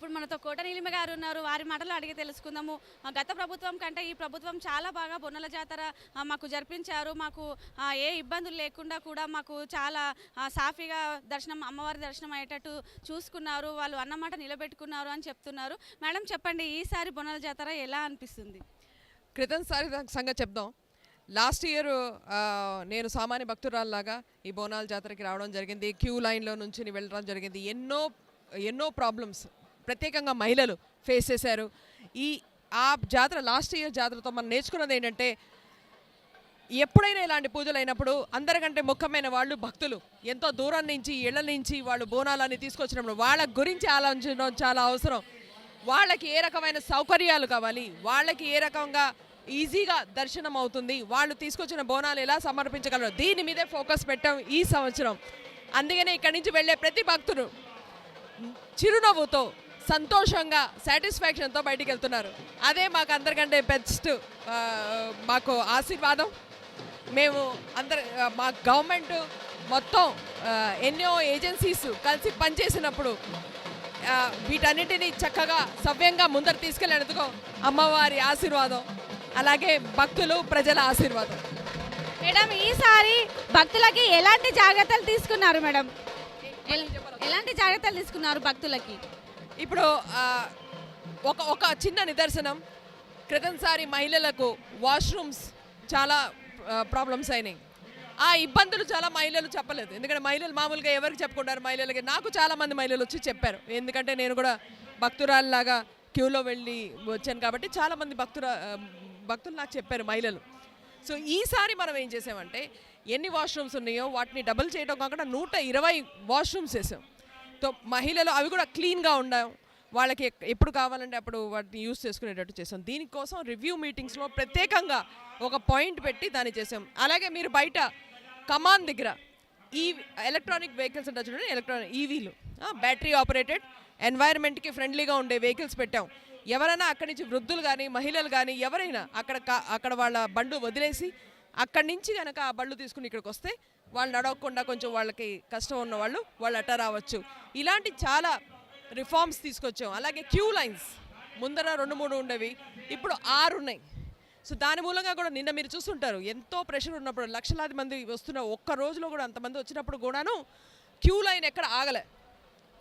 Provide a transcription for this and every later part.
ఇప్పుడు మనతో కోట నీలిమ గారు ఉన్నారు. వారి మాటలు అడిగి తెలుసుకుందాము. గత ప్రభుత్వం కంటే ఈ ప్రభుత్వం చాలా బాగా బొన్నల జాతర మాకు జరిపించారు. మాకు ఏ ఇబ్బందులు లేకుండా కూడా మాకు చాలా సాఫీగా దర్శనం, అమ్మవారి దర్శనం అయ్యేటట్టు చూసుకున్నారు. వాళ్ళు అన్నమాట నిలబెట్టుకున్నారు అని చెప్తున్నారు. మేడం చెప్పండి, ఈసారి బొన్నల జాతర ఎలా అనిపిస్తుంది? క్రితం సారి సంగతి చెప్దాం. లాస్ట్ ఇయర్ నేను సామాన్య భక్తురాల్లాగా ఈ బోనాల జాతరకి రావడం జరిగింది. క్యూ లైన్లో నుంచి వెళ్ళడం జరిగింది. ఎన్నో ప్రాబ్లమ్స్ ప్రత్యేకంగా మహిళలు ఫేస్ చేశారు. ఆ జాతర, లాస్ట్ ఇయర్ జాతరతో మనం నేర్చుకున్నది ఏంటంటే, ఎప్పుడైనా ఇలాంటి పూజలు అయినప్పుడు అందరికంటే ముఖ్యమైన వాళ్ళు భక్తులు. ఎంతో దూరం నుంచి, ఇళ్ల నుంచి వాళ్ళు బోనాలని తీసుకొచ్చినప్పుడు వాళ్ళ గురించి ఆలోచించడం చాలా అవసరం. వాళ్ళకి ఏ రకమైన సౌకర్యాలు కావాలి, వాళ్ళకి ఏ రకంగా ఈజీగా దర్శనం అవుతుంది, వాళ్ళు తీసుకొచ్చిన బోనాలు ఎలా సమర్పించగలరు, దీని మీదే ఫోకస్ పెట్టాం ఈ సంవత్సరం. అందుకనే ఇక్కడి నుంచి వెళ్ళే ప్రతి భక్తుడు చిరునవ్వుతో, సంతోషంగా, సాటిస్ఫాక్షన్తో బయటికి వెళ్తున్నారు. అదే మాకు అందరికంటే బెస్ట్ మాకు ఆశీర్వాదం. మేము మా గవర్నమెంట్ మొత్తం ఎన్నో ఏజెన్సీస్ కలిసి పనిచేసినప్పుడు వీటన్నిటినీ చక్కగా సవ్యంగా ముందర తీసుకెళ్ళేందుకు అమ్మవారి ఆశీర్వాదం, అలాగే భక్తులు, ప్రజల ఆశీర్వాదం. మేడం ఈసారి భక్తులకి ఎలాంటి జాగ్రత్తలు తీసుకున్నారు మేడం? ఎలాంటి జాగ్రత్తలు తీసుకున్నారు భక్తులకి? ఇప్పుడు ఒక చిన్న నిదర్శనం. క్రితంసారి మహిళలకు వాష్రూమ్స్ చాలా ప్రాబ్లమ్స్ అయినాయి. ఆ ఇబ్బందులు చాలా మహిళలు చెప్పలేదు. ఎందుకంటే మహిళలు మామూలుగా ఎవరికి చెప్పుకుంటారు? మహిళలకి. నాకు చాలామంది మహిళలు వచ్చి చెప్పారు. ఎందుకంటే నేను కూడా భక్తురాల్లాగా క్యూలో వెళ్ళి వచ్చాను కాబట్టి చాలామంది భక్తులు నాకు చెప్పారు మహిళలు. సో ఈసారి మనం ఏం చేసామంటే, ఎన్ని వాష్రూమ్స్ ఉన్నాయో వాటిని డబుల్ చేయడం కాకుండా 120 వాష్రూమ్స్ వేసాం. సో మహిళలు అవి కూడా క్లీన్గా ఉండవు. వాళ్ళకి ఎప్పుడు కావాలంటే అప్పుడు వాటిని యూస్ చేసుకునేటట్టు చేసాం. దీనికోసం రివ్యూ మీటింగ్స్లో ప్రత్యేకంగా ఒక పాయింట్ పెట్టి దాన్ని చేసాం. అలాగే మీరు బయట కమాన్ దగ్గర ఈ ఎలక్ట్రానిక్ వెహికల్స్ ఉంటాయి చూడండి, ఎలక్ట్రానిక్ ఈవీలు, బ్యాటరీ ఆపరేటెడ్, ఎన్వైరన్మెంట్కి ఫ్రెండ్లీగా ఉండే వెహికల్స్ పెట్టాం. ఎవరైనా అక్కడి నుంచి వృద్ధులు కానీ, మహిళలు కానీ ఎవరైనా అక్కడ వాళ్ళ బండు వదిలేసి అక్కడి నుంచి కనుక ఆ బళ్ళు తీసుకుని ఇక్కడికి వస్తే వాళ్ళు నడవకుండా కొంచెం వాళ్ళకి కష్టం ఉన్న వాళ్ళు అట్ట రావచ్చు. ఇలాంటి చాలా రిఫార్మ్స్ తీసుకొచ్చాం. అలాగే క్యూ లైన్స్ ముందర 2-3 ఉండేవి, ఇప్పుడు 6 ఉన్నాయి. సో దాని మూలంగా కూడా నిన్న మీరు చూస్తుంటారు, ఎంతో ప్రెషర్ ఉన్నప్పుడు, లక్షలాది మంది వస్తున్న ఒక్క రోజులో కూడా అంతమంది వచ్చినప్పుడు కూడాను క్యూ లైన్ ఎక్కడ ఆగలే.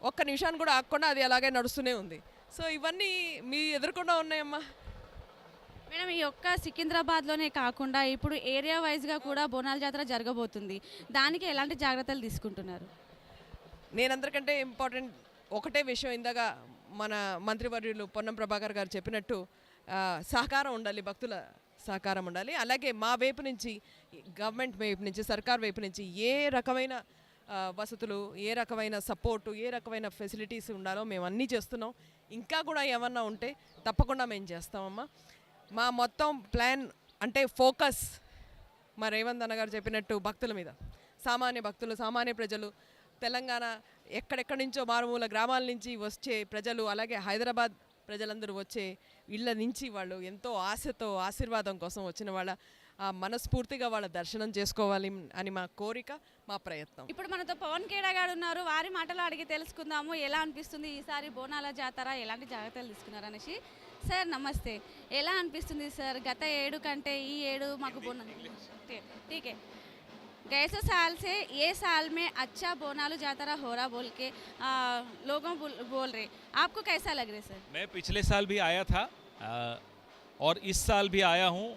ఒక్క నిమిషాన్ని కూడా ఆగకుండా అది అలాగే నడుస్తూనే ఉంది. సో ఇవన్నీ మీ ఎదుర్కొండా ఉన్నాయమ్మా. మేడం ఈ ఒక్క సికింద్రాబాద్లోనే కాకుండా ఇప్పుడు ఏరియా వైజ్గా కూడా బోనాల జాతర జరగబోతుంది. దానికి ఎలాంటి జాగ్రత్తలు తీసుకుంటున్నారు? నేను అందరికంటే ఇంపార్టెంట్ ఒకటే విషయం, ఇందాక మన మంత్రివర్యులు పొన్నం ప్రభాకర్ గారు చెప్పినట్టు సహకారం ఉండాలి, భక్తుల సహకారం ఉండాలి. అలాగే మా వైపు నుంచి, గవర్నమెంట్ వైపు నుంచి, సర్కార్ వైపు నుంచి ఏ రకమైన వసతులు, ఏ రకమైన సపోర్టు, ఏ రకమైన ఫెసిలిటీస్ ఉండాలో మేము అన్నీ చేస్తున్నాం. ఇంకా కూడా ఏమన్నా ఉంటే తప్పకుండా మేము చేస్తామమ్మా. మా మొత్తం ప్లాన్ అంటే ఫోకస్ మా రేవంత్ అన్న గారు చెప్పినట్టు భక్తుల మీద, సామాన్య భక్తులు, సామాన్య ప్రజలు, తెలంగాణ ఎక్కడెక్కడి నుంచో మారుమూల గ్రామాల నుంచి వచ్చే ప్రజలు, అలాగే హైదరాబాద్ ప్రజలందరూ వచ్చే ఇళ్ళ నుంచి వాళ్ళు ఎంతో ఆశతో ఆశీర్వాదం కోసం వచ్చిన వాళ్ళ మనస్ఫూర్తిగా వాళ్ళ దర్శనం చేసుకోవాలి అని మా కోరిక, మా ప్రయత్నం. ఇప్పుడు మనతో పవన్ ఖేడా గారు ఉన్నారు. వారి మాటలు అడిగి తెలుసుకుందాము ఎలా అనిపిస్తుంది ఈసారి బోనాల జాతర, ఎలాంటి జాగ్రత్తలు తీసుకున్నారు అనేసి. సార్ నమస్తే, ఎలా అనిపిస్తుంది సార్? గత ఏడు కంటే ఈ ఏడు మాకు బోనాలు ठीक है, गए साल से ये साल में अच्छा बोनालू जातरा हो रहा बोल के लोगों बोल रहे, आपको कैसा लग रहा है सर? मैं पिछले साल भी आया था और इस साल भी आया हूँ.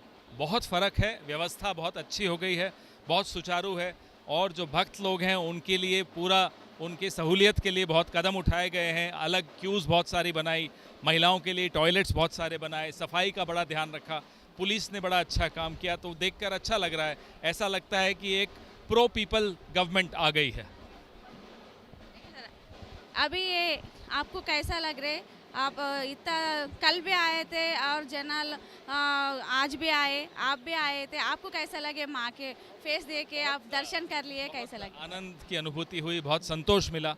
बहुत फ़र्क है, व्यवस्था बहुत अच्छी हो गई है, बहुत सुचारू है, और जो भक्त लोग हैं उनके लिए पूरा उनकी सहूलियत के लिए बहुत कदम उठाए गए हैं. अलग क्यूज़ बहुत सारी बनाई, महिलाओं के लिए टॉयलेट्स बहुत सारे बनाए, सफाई का बड़ा ध्यान रखा, पुलिस ने बड़ा अच्छा काम किया. तो देखकर अच्छा लग रहा है. ऐसा लगता है कि एक प्रो पीपल गवर्नमेंट आ गई है. अभी ये आपको कैसा लग रहा है? आप इतना कल भी आए थे और जनाल आज भी आए, आप भी आए थे, आपको कैसा लगे? माँ के फेस देख के आप दर्शन कर लिए, कैसा लगे? आनंद की अनुभूति हुई, बहुत संतोष मिला,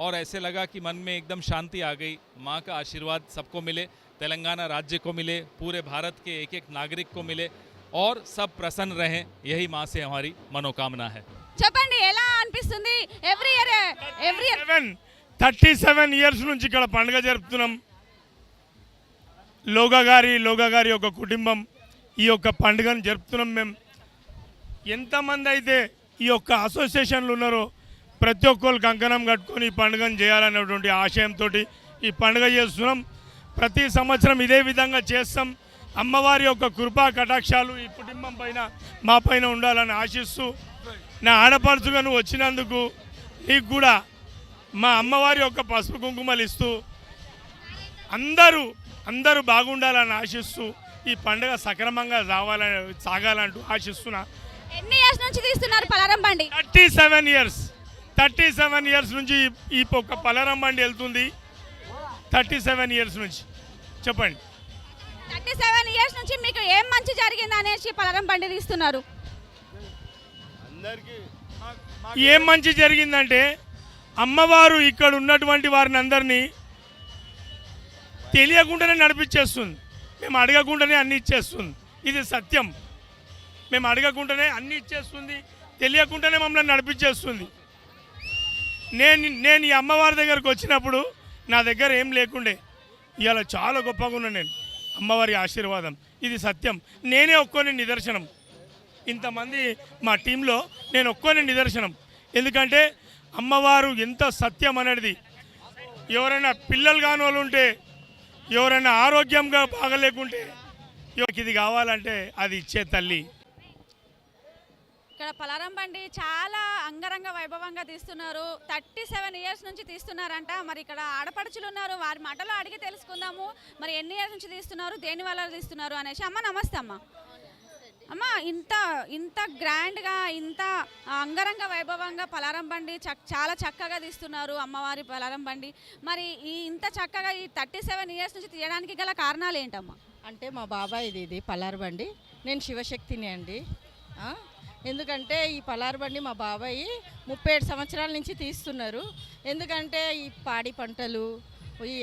और ऐसे लगा कि मन में एकदम शांति आ गई. माँ का आशीर्वाद सबको मिले, तेलंगाना राज्य को मिले, पूरे भारत के एक एक नागरिक को मिले, और सब प्रसन्न रहें, यही माँ से हमारी मनोकामना है. చెప్పండి ఎలా అనిపిస్తుంది? ఎవ్రీ ఇయర్ 37 ఇయర్స్ నుంచి ఇక్కడ పండుగ జరుపుతున్నాం. లోగా గారి యొక్క కుటుంబం ఈ యొక్క పండుగను జరుపుతున్నాం. మేము ఎంతమంది అయితే ఈ యొక్క అసోసియేషన్లు ఉన్నారో ప్రతి ఒక్కరు కంకణం కట్టుకొని ఈ పండుగను చేయాలనేటువంటి ఆశయంతో ఈ పండుగ చేస్తున్నాం. ప్రతి సంవత్సరం ఇదే విధంగా చేస్తాం. అమ్మవారి యొక్క కృపా కటాక్షాలు ఈ కుటుంబం పైన మా పైన ఉండాలని ఆశిస్తూ, నా ఆడపడుచుగా నువ్వు వచ్చినందుకు నీకు కూడా మా అమ్మవారి యొక్క పసుపు కుంకుమలు ఇస్తూ అందరూ బాగుండాలని ఆశిస్తూ ఈ పండుగ సక్రమంగా సాగాలంటూ ఆశిస్తున్నా. ఎన్ని ఇయర్స్ నుంచి తీస్తున్నారు పలారం బండి? 37 ఇయర్స్ నుంచి ఈ ఒక్క పలారం బండి వెళ్తుంది. 37 ఇయర్స్ నుంచి. చెప్పండి. 37 ఇయర్స్ నుంచి మీకు ఏం మంచి జరిగింది అనేసి పలారం బండి తీస్తున్నారు? ఏం మంచి జరిగిందంటే అమ్మవారు ఇక్కడ ఉన్నటువంటి వారిని అందరినీ తెలియకుండానే నడిపించేస్తుంది. మేము అడగకుండానే అన్ని ఇచ్చేస్తుంది. ఇది సత్యం. మేము అడగకుండానే అన్ని ఇచ్చేస్తుంది, తెలియకుండానే మమ్మల్ని నడిపించేస్తుంది. నేను ఈ అమ్మవారి దగ్గరకు వచ్చినప్పుడు నా దగ్గర ఏం లేకుండే. ఇవాళ చాలా గొప్పగా ఉన్నాను నేను. అమ్మవారి ఆశీర్వాదం ఇది సత్యం. నేనే ఒక్కోని నిదర్శనం. ఇంతమంది మా టీంలో నేను ఒక్కోని నిదర్శనం. ఎందుకంటే అమ్మవారు ఎంత సత్యం అనేది. ఎవరైనా పిల్లలు కాని వాళ్ళు ఉంటే, ఎవరైనా ఆరోగ్యంగా బాగలేకుంటే, ఇది కావాలంటే అది ఇచ్చే తల్లి. ఇక్కడ పలారం బండి చాలా అంగరంగ వైభవంగా తీస్తున్నారు. 37 ఇయర్స్ నుంచి తీస్తున్నారంట. మరి ఇక్కడ ఆడపడుచులు ఉన్నారు, వారి మాటలో అడిగి తెలుసుకుందాము. మరి ఎన్ని ఇయర్స్ నుంచి తీస్తున్నారు, దేని వల్ల తీస్తున్నారు అనేసి. అమ్మ నమస్తే అమ్మ. అమ్మ ఇంత గ్రాండ్గా ఇంత అంగరంగ వైభవంగా పలారం బండి చాలా చక్కగా తీస్తున్నారు అమ్మవారి పలారం బండి. మరి ఇంత చక్కగా ఈ 37 ఇయర్స్ నుంచి తీయడానికి గల కారణాలు ఏంటమ్మా? అంటే మా బాబాయ్ ఇది పలార్ బండి, నేను శివశక్తిని అండి. ఎందుకంటే ఈ పలార్ బండి మా బాబాయి 37 సంవత్సరాల నుంచి తీస్తున్నారు. ఎందుకంటే ఈ పాడి పంటలు, ఈ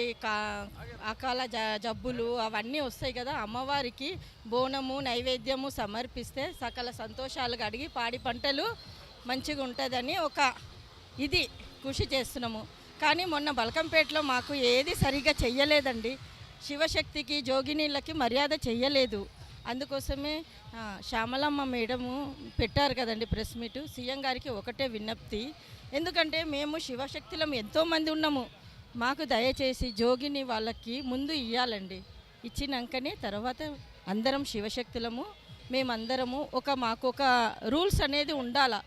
అకాల జబ్బులు అవన్నీ వస్తాయి కదా, అమ్మవారికి బోనము నైవేద్యము సమర్పిస్తే సకల సంతోషాలు అడిగి పాడి పంటలు మంచిగా ఉంటుందని ఒక ఇది కృషి చేస్తున్నాము. కానీ మొన్న బల్కంపేటలో మాకు ఏది సరిగ్గా చెయ్యలేదండి. శివశక్తికి జోగినీళ్ళకి మర్యాద చెయ్యలేదు. అందుకోసమే శ్యామలమ్మ మేడము పెట్టారు కదండి ప్రెస్ మీటు. సీఎం గారికి ఒకటే విజ్ఞప్తి, ఎందుకంటే మేము శివశక్తులం ఎంతోమంది ఉన్నాము, మాకు దయచేసి జోగిని వాళ్ళకి ముందు ఇవ్వాలండి. ఇచ్చినాకనే తర్వాత అందరం శివశక్తులము మేమందరము మాకు ఒక రూల్స్ అనేది ఉండాలా.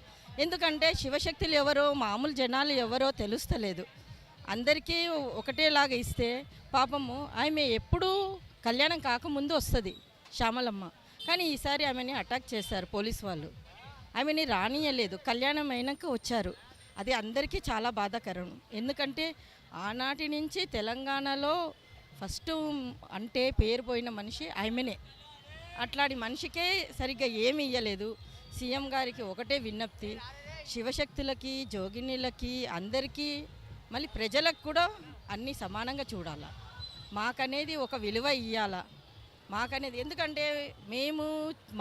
ఎందుకంటే శివశక్తులు ఎవరో మామూలు జనాలు ఎవరో తెలుస్తలేదు. అందరికీ ఒకటేలాగా ఇస్తే పాపము ఆమె ఎప్పుడూ కళ్యాణం కాకముందు వస్తుంది శ్యామలమ్మ. కానీ ఈసారి ఆమెని అటాక్ చేశారు పోలీస్ వాళ్ళు. ఆమెని రానియలేదు, కళ్యాణం అయినాక వచ్చారు. అది అందరికీ చాలా బాధాకరం. ఎందుకంటే ఆనాటి నుంచి తెలంగాణలో ఫస్ట్ అంటే పేరు పోయిన మనిషి ఆమెనే. అట్లాంటి మనిషికే సరిగ్గా ఏమి ఇవ్వలేదు. సీఎం గారికి ఒకటే విజ్ఞప్తి, శివశక్తులకి జోగినీలకి అందరికీ మళ్ళీ ప్రజలకు కూడా అన్నీ సమానంగా చూడాలా. మాకనేది ఒక విలువ ఇవ్వాలా మాకనేది. ఎందుకంటే మేము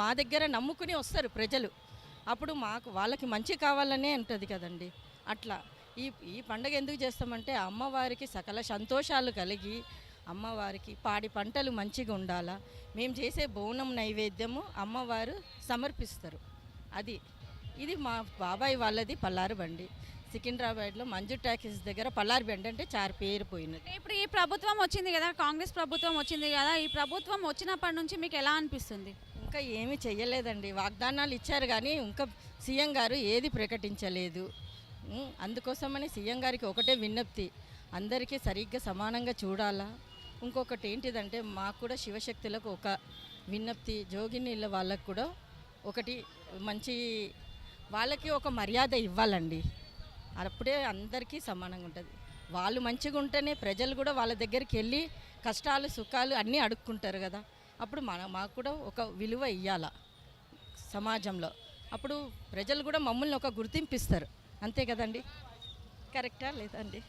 మా దగ్గర నమ్ముకుని వస్తారు ప్రజలు, అప్పుడు మాకు వాళ్ళకి మంచి కావాలనే ఉంటుంది కదండి. అట్లా ఈ పండుగ ఎందుకు చేస్తామంటే అమ్మవారికి సకల సంతోషాలు కలిగి అమ్మవారికి పాడి పంటలు మంచిగా ఉండాలా. మేము చేసే బోనం నైవేద్యము అమ్మవారు సమర్పిస్తారు. ఇది మా బాబాయ్ వాళ్ళది పల్లారు బండి. సికింద్రాబాద్లో మంజు టాకీస్ దగ్గర పల్లారు బండి అంటే చారు పేరు పోయినది. ఇప్పుడు ఈ ప్రభుత్వం వచ్చింది కదా, కాంగ్రెస్ ప్రభుత్వం వచ్చింది కదా, ఈ ప్రభుత్వం వచ్చినప్పటి నుంచి మీకు ఎలా అనిపిస్తుంది? ఇంకా ఏమీ చెయ్యలేదండి. వాగ్దానాలు ఇచ్చారు కానీ ఇంకా సీఎం గారు ఏది ప్రకటించలేదు. అందుకోసమని సీఎం గారికి ఒకటే విజ్ఞప్తి, అందరికీ సరిగ్గా సమానంగా చూడాలా. ఇంకొకటి ఏంటిదంటే మాకు కూడా శివశక్తులకు ఒక విజ్ఞప్తి, జోగినీళ్ళ వాళ్ళకు కూడా ఒకటి మంచి వాళ్ళకి ఒక మర్యాద ఇవ్వాలండి. అప్పుడే అందరికీ సమానంగా ఉంటుంది. వాళ్ళు మంచిగా ఉంటేనే ప్రజలు కూడా వాళ్ళ దగ్గరికి వెళ్ళి కష్టాలు సుఖాలు అన్నీ అడుక్కుంటారు కదా. అప్పుడు మాకు కూడా ఒక విలువ ఇవ్వాల సమాజంలో. అప్పుడు ప్రజలు కూడా మమ్మల్ని ఒక గుర్తింపిస్తారు. అంతే కదండి, కరెక్టా లేదండి?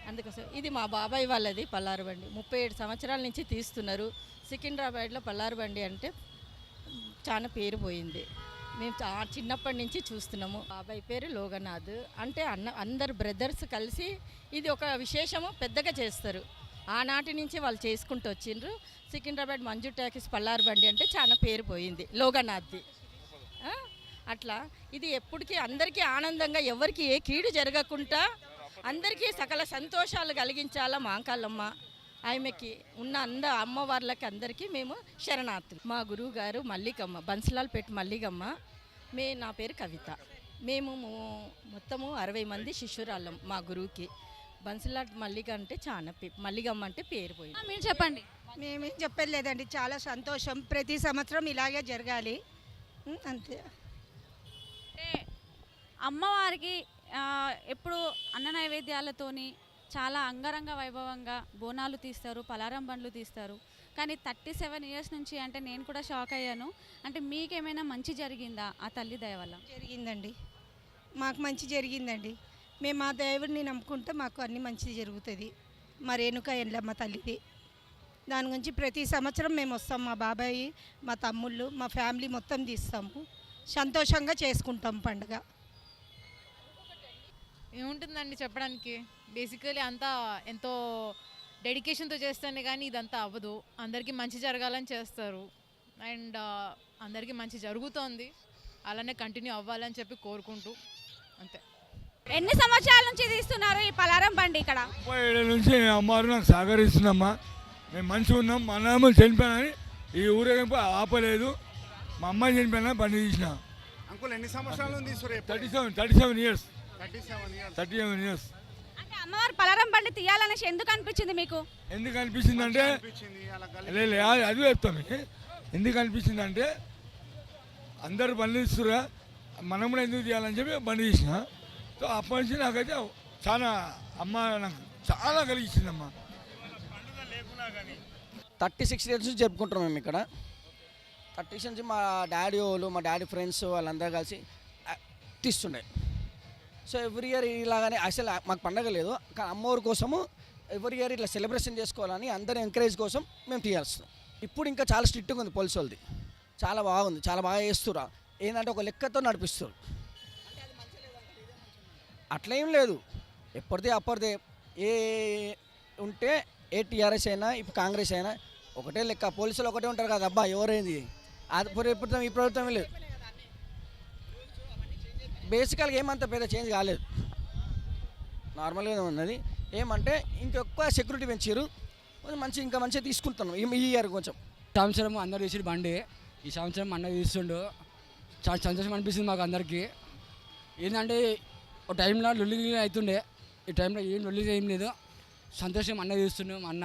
అందుకోసం ఇది మా బాబాయ్ వాళ్ళది పల్లారు బండి. 37 సంవత్సరాల నుంచి తీస్తున్నారు. సికింద్రాబాద్లో పల్లారు బండి అంటే చాలా పేరు పోయింది. మేము చిన్నప్పటి నుంచి చూస్తున్నాము. బాబాయ్ పేరు లోగనాథ్. అంటే అందరు బ్రదర్స్ కలిసి ఇది ఒక విశేషము పెద్దగా చేస్తారు. ఆనాటి నుంచి వాళ్ళు చేసుకుంటూ వచ్చిండ్రు. సికింద్రాబాద్ మంజు టాకీస్ పల్లారు బండి అంటే చాలా పేరు పోయింది లోగనాథ్ది. అట్లా ఇది ఎప్పటికీ అందరికీ ఆనందంగా, ఎవరికి ఏ కీడు జరగకుండా అందరికీ సకల సంతోషాలు కలిగించాలా మాంకాలమ్మ. ఆమెకి ఉన్న అమ్మవార్లకి అందరికీ మేము శరణార్థులు. మా గురువు గారు మల్లికమ్మ, బన్సలాల్పేట మల్లికమ్మ. నా పేరు కవిత. మేము మొత్తము 60 మంది శిష్యురాళ్ళం మా గురువుకి. బన్సలాల్ మల్లిక అంటే చాలా మల్లికమ్మ అంటే పేరు పోయింది. మీరు చెప్పండి. మేమేం చెప్పేది లేదండి, చాలా సంతోషం. ప్రతి సంవత్సరం ఇలాగే జరగాలి, అంతే. అంటే అమ్మవారికి ఎప్పుడు అన్న నైవేద్యాలతోని చాలా అంగరంగ వైభవంగా బోనాలు తీస్తారు, పలారం బండ్లు తీస్తారు. కానీ 37 ఇయర్స్ నుంచి అంటే నేను కూడా షాక్ అయ్యాను. అంటే మీకేమైనా మంచి జరిగిందా ఆ తల్లి దయ వల్ల? జరిగిందండి, మాకు మంచి జరిగిందండి. మేము మా దేవుడిని నమ్ముకుంటే మాకు అన్ని మంచి జరుగుతుంది. మా రేణుక ఎండ్లమ్మ తల్లిది. దాని గురించి ప్రతి సంవత్సరం మేము వస్తాం. మా బాబాయి, మా తమ్ముళ్ళు, మా ఫ్యామిలీ మొత్తం తీస్తాము. సంతోషంగా చేసుకుంటాం పండుగ. ఏముంటుందండి చెప్పడానికి, బేసికలీ అంతా ఎంతో డెడికేషన్తో చేస్తేనే కానీ ఇదంతా అవ్వదు. అందరికీ మంచి జరగాలని చేస్తారు అండ్ అందరికీ మంచి జరుగుతోంది. అలానే కంటిన్యూ అవ్వాలని చెప్పి కోరుకుంటూ అంతే. ఎన్ని సంవత్సరాల నుంచి తీస్తున్నారు ఈ పలారం బండి ఇక్కడ? 37 నుంచి అమ్మవారు నాకు సహకరిస్తుందమ్మా. మేము మంచిగా ఉన్నాం. మా నాన్న చనిపోయినని ఈ ఊరేగింపు ఆపలేదు. మా అమ్మాయి చనిపోయినా బండి తీసిన. అంకుల్ ఎన్ని సంవత్సరాల నుంచి తీసుకురు? 37 ఇయర్స్. 37 ఇయర్స్. అంటే అమ్మవారు పలారం బండి తీయాలనేసి ఎందుకు అనిపించింది మీకు? ఎందుకు అనిపించింది అంటే అది చెప్తాం. ఎందుకు అనిపించింది అంటే అందరు బండి తీస్తురా, మనం కూడా ఎందుకు తీయాలని చెప్పి బండి తీసిన. సో అప్పటి నుంచి నాకైతే చాలా అమ్మ నాకు చాలా కలిగించిందమ్మా. 36 ఇయర్స్ నుంచి జరుపుకుంటున్నాం మేము ఇక్కడ. 36 నుంచి మా డాడీ వాళ్ళు, మా డాడీ ఫ్రెండ్స్ వాళ్ళందరూ కలిసి తీస్తుండే. సో ఎవ్రీ ఇయర్ ఇలాగానే, అసలు మాకు పండగ లేదు కానీ అమ్మవారి కోసము ఎవ్రీ ఇయర్ ఇట్లా సెలబ్రేషన్ చేసుకోవాలని అందరి ఎంకరేజ్ కోసం మేము తీయాల్సింది. ఇప్పుడు ఇంకా చాలా స్ట్రిక్ట్గా ఉంది పోలీసు వాళ్ళది, చాలా బాగుంది, చాలా బాగా చేస్తురా. ఏంటంటే ఒక లెక్కతో నడిపిస్తారు. అట్లా ఏం లేదు, ఎప్పటిదే అప్పటిదే ఏ ఉంటే ఏ టీఆర్ఎస్ అయినా ఇప్పుడు కాంగ్రెస్ అయినా ఒకటే లెక్క. పోలీసులు ఒకటే ఉంటారు కదా అబ్బా, ఎవరైంది అది ప్రభుత్వం ఈ ప్రభుత్వం లేదు. బేసికల్గా ఏమంత పెద్ద చేంజ్ కాలేదు, నార్మల్గానే ఉన్నది. ఏమంటే ఇంకెక్కువ సెక్యూరిటీ పెంచారు, కొంచెం మంచి ఇంకా మంచిగా తీసుకుంటున్నాం ఈ ఇయర్. కొంచెం సంవత్సరం అందరు తీసి బండి, ఈ సంవత్సరం అన్న తీస్తుండు. చాలా సంతోషం అనిపిస్తుంది మాకు అందరికీ. ఏంటంటే ఒక టైంలో లొల్లి అవుతుండే, ఈ టైంలో ఏం లొల్లి ఏం లేదు. సంతోషం అన్న తీస్తుండు. మా అన్న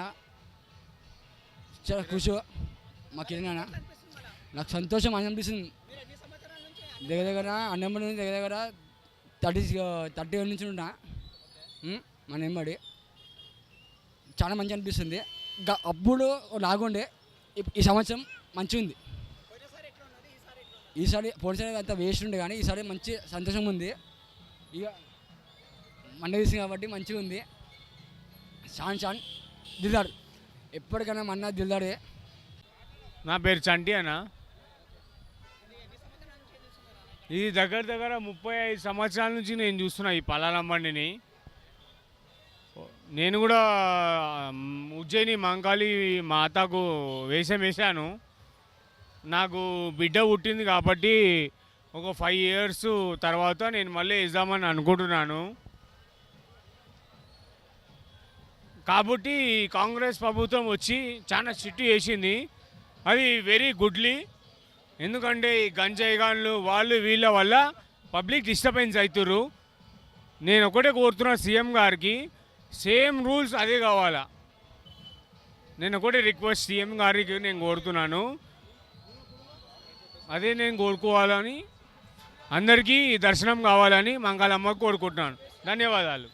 చాలా ఖుషి మాకేనా, నాకు సంతోషం అనిపిస్తుంది. దగ్గర అన్నెంబడి నుంచి దగ్గర 30 నుంచి ఉన్నా మా నెంబడి. చాలా మంచి అనిపిస్తుంది. అప్పుడు లాగుండే, ఈ సంవత్సరం మంచిగా ఉంది. ఈసారి పోయినసారి అంత వేస్ట్ ఉండే కానీ ఈసారి మంచి సంతోషం ఉంది. ఇక మండ తీసింది కాబట్టి మంచిగా ఉంది. షాన్ దిల్దార్, ఎప్పటికైనా మన్నా దిల్దారే. నా పేరు చంటి అన్న. ఇది దగ్గర 35 సంవత్సరాల నుంచి నేను చూస్తున్నా ఈ పలారం బండిని. నేను కూడా ఉజ్జయిని మంకాళి మాతకు వేషం వేశాను. నాకు బిడ్డ పుట్టింది కాబట్టి ఒక 5 ఇయర్స్ తర్వాత నేను మళ్ళీ వేద్దామని అనుకుంటున్నాను. కాబట్టి కాంగ్రెస్ ప్రభుత్వం వచ్చి చాలా స్ట్రిక్ట్ చేసింది, అది వెరీ గుడ్లీ. ఎందుకంటే ఈ గంజాయి గాన్లు వాళ్ళు వీళ్ళ వల్ల పబ్లిక్ డిస్టర్బెన్స్ అవుతుర్రు. నేను ఒకటే కోరుతున్నా సీఎం గారికి, సేమ్ రూల్స్ అదే కావాలా. నేను ఒకటే రిక్వెస్ట్ సీఎం గారికి నేను కోరుతున్నాను, అదే నేను కోరుకోవాలని, అందరికీ దర్శనం కావాలని మంగళమ్మకు కోరుకుంటున్నాను. ధన్యవాదాలు.